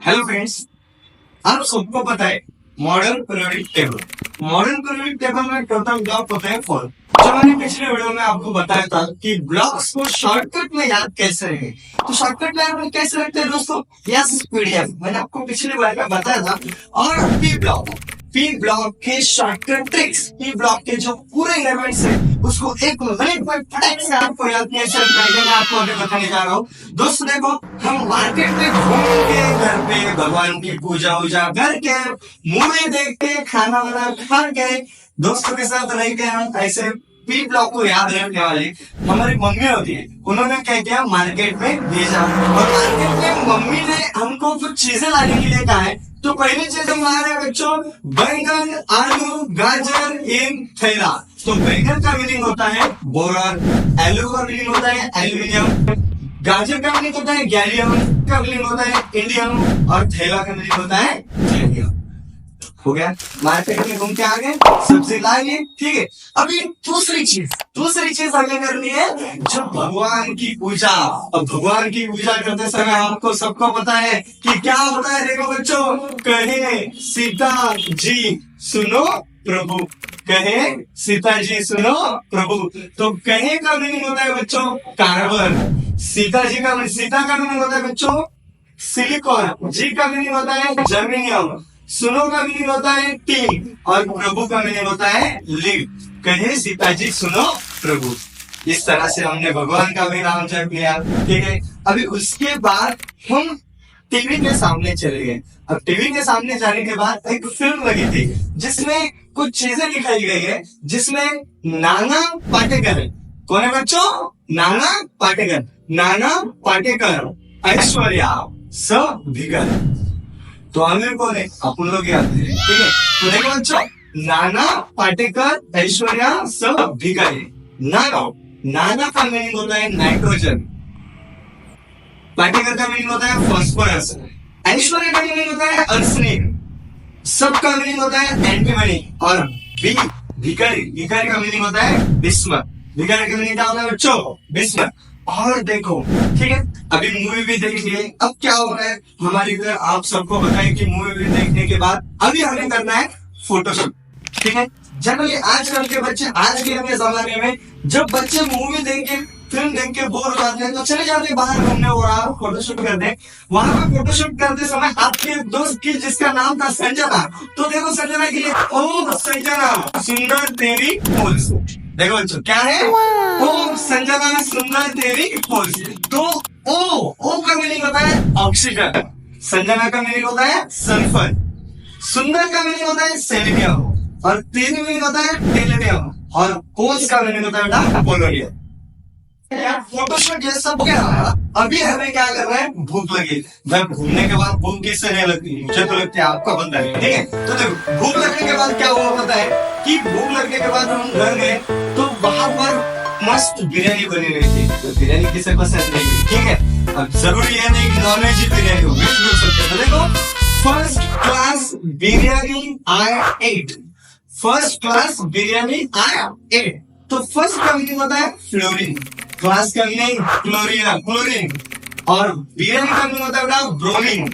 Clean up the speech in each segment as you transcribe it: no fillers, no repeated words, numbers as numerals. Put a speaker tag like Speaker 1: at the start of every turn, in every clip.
Speaker 1: Hello friends, आप सबको पता है मॉडर्न पीरियोडिक टेबल में टोटल ब्लॉक होते हैं 4। जो मैंने पिछले वीडियो में आपको बताया था कि ब्लॉक्स को शॉर्टकट में याद कैसे रखें, तो शॉर्टकट में आप कैसे रखते हैं दोस्तों? यस, पीडीएफ मैंने आपको पिछले बार में बताया था। और पी ब्लॉक के शॉर्टकट ट्रिक्स, पी ब्लॉक के जो पूरे एलिमेंट्स है उसको एक मिनट में फटाक से आपको याद कैसे रखना है आपको अभी बताने जा रहा हूँ। दोस्तों देखो, हम मार्केट में घूम के घर पे भगवान की पूजा वूजा करके मूवी देख के खाना वाना खा के दोस्तों के साथ रह के हम ऐसे पी ब्लॉक को याद रखने वाली हमारी मम्मी होती है। उन्होंने क्या किया, मार्केट में भेजा और मार्केट में मम्मी ने हमको कुछ चीजें लाने के लिए कहा है। तो पहली चीज हम ला रहे हैं बच्चों, बैंगन, आलू, गाजर इन थैला। तो बैंगन का मीनिंग होता है बोरर, आलू का मीनिंग होता है एल्यूमिनियम, गाजर का मीनिंग होता है गैलियम, का मीनिंग होता है इंडियम और थैला का मीनिंग होता है थैलियम। हो गया, मार्केट में घूम के आ गए, सब्जी ला लिए, ठीक है। अभी दूसरी चीज हमें करनी है, जब भगवान की पूजा। अब भगवान की पूजा करते समय आपको सबको पता है कि क्या होता है। देखो बच्चों, कहे सीता जी सुनो प्रभु, कहे सीता जी सुनो प्रभु। तो कहे का मीनिंग होता है बच्चों कार्बन, सीता का मीनिंग होता है बच्चों सिलिकॉन, जी का मीनिंग होता है जर्मेनियम, सुनो का मीनिंग होता है टी और प्रभु का मीनिंग होता है लिव। कहे सीता जी सुनो प्रभु। इस तरह से हमने भगवान का भी नाम जप लिया, ठीक है। अभी उसके बाद हम टीवी के सामने चले गए। अब टीवी के सामने जाने के बाद एक फिल्म लगी थी जिसमें कुछ चीजें दिखाई गई है, जिसमें नाना पाटेकर, कौन है बच्चों? नाना पाटेकर, ऐश्वर्या सब भिगर। तो आमिर कौन है? अपन लोग याद है, ठीक है। तो देखो बच्चों, नाना पाटेकर, ऐश्वर्या सब भिखारी। नाना का मीनिंग होता है नाइट्रोजन, पाटेकर का मीनिंग होता है फास्फोरस, ऐश्वर्या का मीनिंग होता है अर्सेनिक, सब का मीनिंग होता है एंटीमनी और भिखारी का मीनिंग होता है बिस्मत। भिखारी का मीनिंग क्या होता है बच्चों? बिस्मत। और देखो, ठीक है, अभी मूवी भी देख लिए। अब क्या हो रहा है हमारे इधर, आप सबको बताएं कि मूवी भी देखने के बाद अभी हमें करना है फोटोशूट, ठीक है। जनरली आजकल के बच्चे, आज के अपने जमाने में जब बच्चे मूवी देख के फिल्म देख के बोर हो जाते हैं तो चले जाते हैं बाहर घूमने और फोटोशूट करने। वहां पर फोटोशूट करते समय आपके दोस्त की जिसका नाम था संजना, तो देखो संजना के लिए ओ संजना सुंदर तेरी पोज। देखो बच्चों क्या है, ओ संजना सुंदर तेरी पोज। तो ओ का मीनिंग होता है ऑक्सीजन, संजना का मीनिंग होता है सल्फर, सुंदर का मीनिंग होता है सेलेनियम और तेरी मीनिंग होता है टेलेनियम और पोज का मीनिंग होता है बेटा पोलोनियम। फोटोशूट ये सब हो गया। अभी हमें क्या करना है, भूख लगी। जब घूमने के बाद भूख किससे नहीं लगती? मुझे तो लगती है आपको बनता है, ठीक है। तो देखो, भूख लगने के बाद क्या हुआ पता है कि भूख लगने के बाद हम घर गए तो वहां पर मस्त बिरयानी बनी रही थी। तो बिरयानी किसे पसंद नहीं, ठीक है। अब जरूरी है नहीं कि नॉन वेज बिरयानी हो, वेज भी हो सकते हैं। तो देखो, फर्स्ट क्लास बिरयानी आई एट, फर्स्ट क्लास बिरयानी आई एट। तो फर्स्ट का मीनिंग होता है फ्लोरीन, क्लास का मीनिंग क्लोरीन और बिरयानी का मीनिंग होता है ब्रोमीन,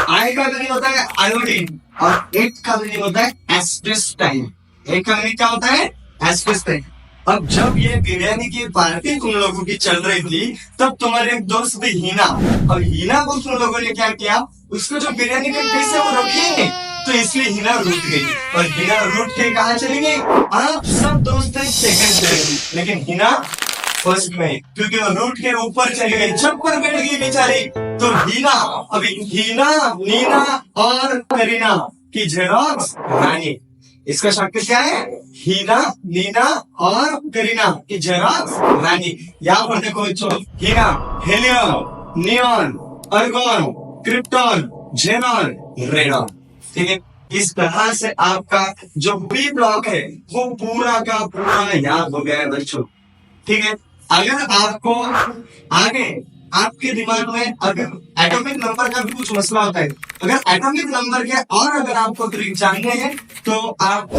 Speaker 1: आई का मीनिंग होता है आयोडीन और एट का मीनिंग होता है एस्पेस्टाइन। एक का मीनिंग क्या होता है? एस्पेस्टाइन। अब जब ये बिरयानी की पार्टी तुम लोगों की चल रही थी तब तुम्हारे एक दोस्त थी हिना, और हिना को तुम लोगों ने क्या किया, उसको जो बिरयानी के पीस है वो रखी, तो इसलिए हिना रूठ गई और हिना रूठ के कहा चली गई? आप सब दोस्त सेकंड पे, लेकिन हिना फर्स्ट में, क्योंकि वो रूट के ऊपर चली गई, छत पर बैठ गई बेचारी। तो हीना, अभी हीना, नीना और करीना की जेरॉक्स रानी। इसका शॉर्टकट क्या है? हीना, नीना और करीना की जेरॉक्स रानी। यहाँ पर देखो हीना helium, neon, argon, krypton, xenon, radon, ठीक है। इस तरह से आपका जो पी ब्लॉक है वो पूरा का पूरा याद हो गया है बच्चों, ठीक है। अगर आपको आगे आपके दिमाग में अगर एटॉमिक नंबर का भी कुछ मसला होता है, अगर एटॉमिक नंबर के और अगर आपको ट्रिक जानने हैं तो आप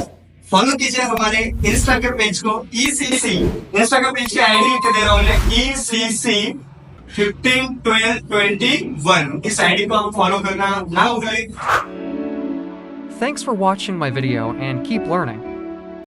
Speaker 1: फॉलो कीजिए हमारे इंस्टा के पेज को, ECC इंस्टा का पेज की आईडी दे रहा हूँ, ECC 15, 12, 21 इस आईडी को आप फॉलो करना ना भूलें।
Speaker 2: Thanks for watching my video and keep learning.